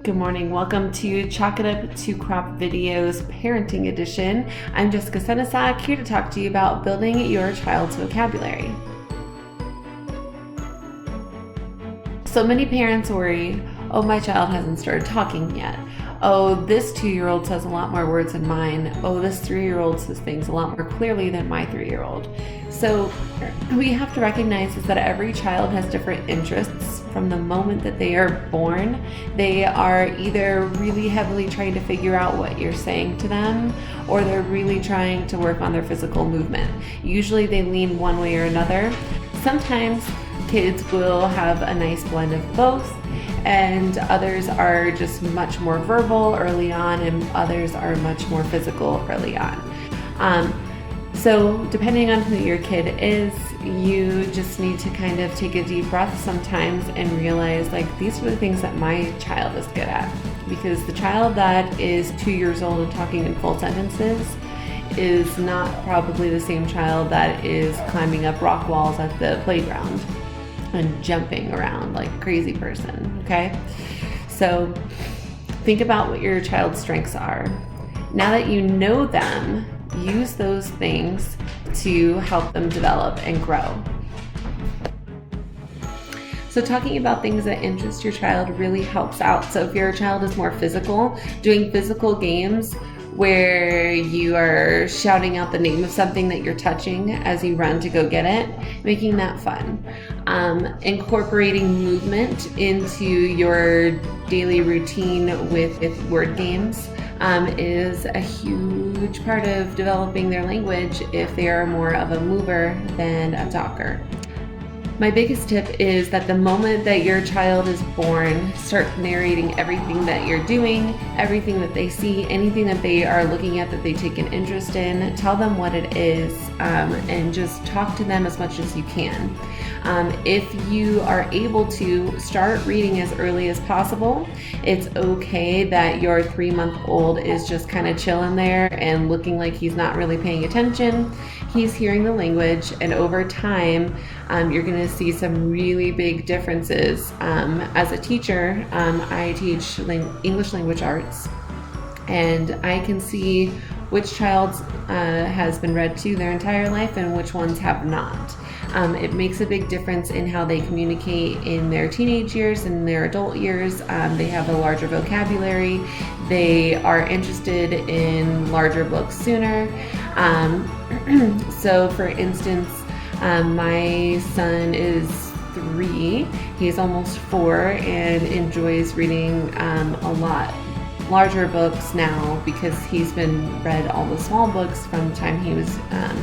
Good morning. Welcome to Chalk It Up to Crop Videos Parenting Edition. I'm Jessica Senesac, here to talk to you about building your child's vocabulary. So many parents worry, oh, my child hasn't started talking yet. Oh, this 2-year-old says a lot more words than mine. Oh, this 3-year-old says things a lot more clearly than my 3-year-old. So we have to recognize is that every child has different interests. From the moment that they are born, they are either really heavily trying to figure out what you're saying to them, or they're really trying to work on their physical movement. Usually they lean one way or another. Sometimes kids will have a nice blend of both, and others are just much more verbal early on, and others are much more physical early on. So depending on who your kid is, you just need to kind of take a deep breath sometimes and realize, like, these are the things that my child is good at. Because the child that is 2 years old and talking in full sentences is not probably the same child that is climbing up rock walls at the playground and jumping around like a crazy person, okay? So think about what your child's strengths are. Now that you know them, use those things to help them develop and grow. So talking about things that interest your child really helps out. So if your child is more physical, doing physical games where you are shouting out the name of something that you're touching as you run to go get it, making that fun. Incorporating movement into your daily routine with word games is a huge part of developing their language if they are more of a mover than a talker. My biggest tip is that the moment that your child is born, start narrating everything that you're doing, everything that they see, anything that they are looking at that they take an interest in. Tell them what it is, and just talk to them as much as you can. If you are able to start reading as early as possible, it's okay that your 3-month-old is just kind of chilling there and looking like he's not really paying attention. He's hearing the language, and over time, you're going to see some really big differences. As a teacher, I teach English language arts, and I can see which child has been read to their entire life and which ones have not. It makes a big difference in how they communicate in their teenage years and their adult years. They have a larger vocabulary. They are interested in larger books sooner. So for instance, my son is 3. He's almost 4 and enjoys reading a lot larger books now because he's been read all the small books from the time he was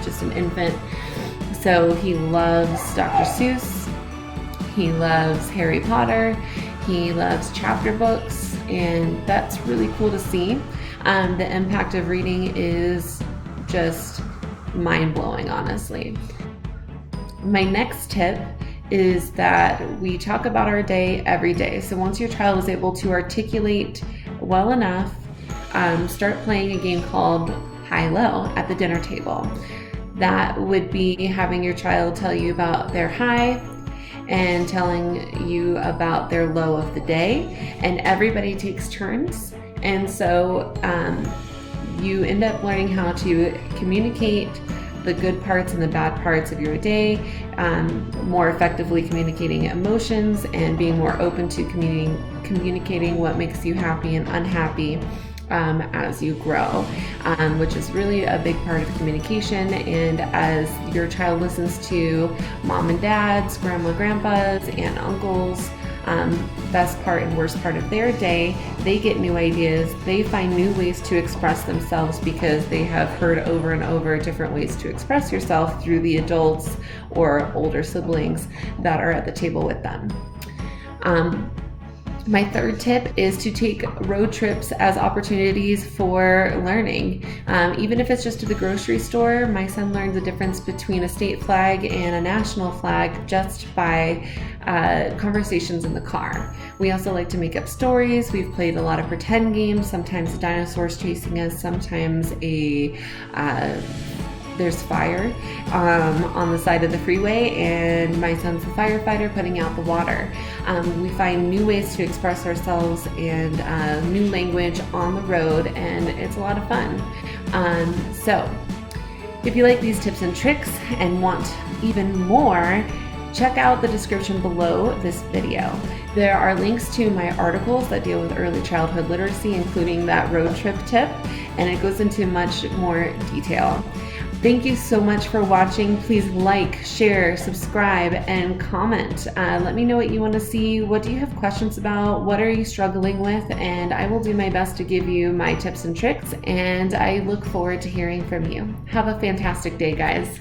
just an infant. So he loves Dr. Seuss, he loves Harry Potter, he loves chapter books, and that's really cool to see. The impact of reading is just mind-blowing, honestly. My next tip is that we talk about our day every day. So once your child is able to articulate well enough, start playing a game called high-low at the dinner table. That would be having your child tell you about their high and telling you about their low of the day, and everybody takes turns. And so you end up learning how to communicate the good parts and the bad parts of your day, more effectively communicating emotions and being more open to communicating what makes you happy and unhappy as you grow, which is really a big part of communication. And as your child listens to mom and dads, grandma, grandpas, and uncles, best part and worst part of their day, they get new ideas. They find new ways to express themselves because they have heard over and over different ways to express yourself through the adults or older siblings that are at the table with them. My third tip is to take road trips as opportunities for learning. Even if it's just to the grocery store, my son learned the difference between a state flag and a national flag just by conversations in the car. We also like to make up stories. We've played a lot of pretend games, sometimes a dinosaur's chasing us, sometimes a there's fire on the side of the freeway, and my son's a firefighter putting out the water. We find new ways to express ourselves and new language on the road, and it's a lot of fun. So if you like these tips and tricks and want even more, check out the description below this video. There are links to my articles that deal with early childhood literacy, including that road trip tip, and it goes into much more detail. Thank you so much for watching. Please like, share, subscribe, and comment. Let me know what you want to see. What do you have questions about? What are you struggling with? And I will do my best to give you my tips and tricks, and I look forward to hearing from you. Have a fantastic day, guys.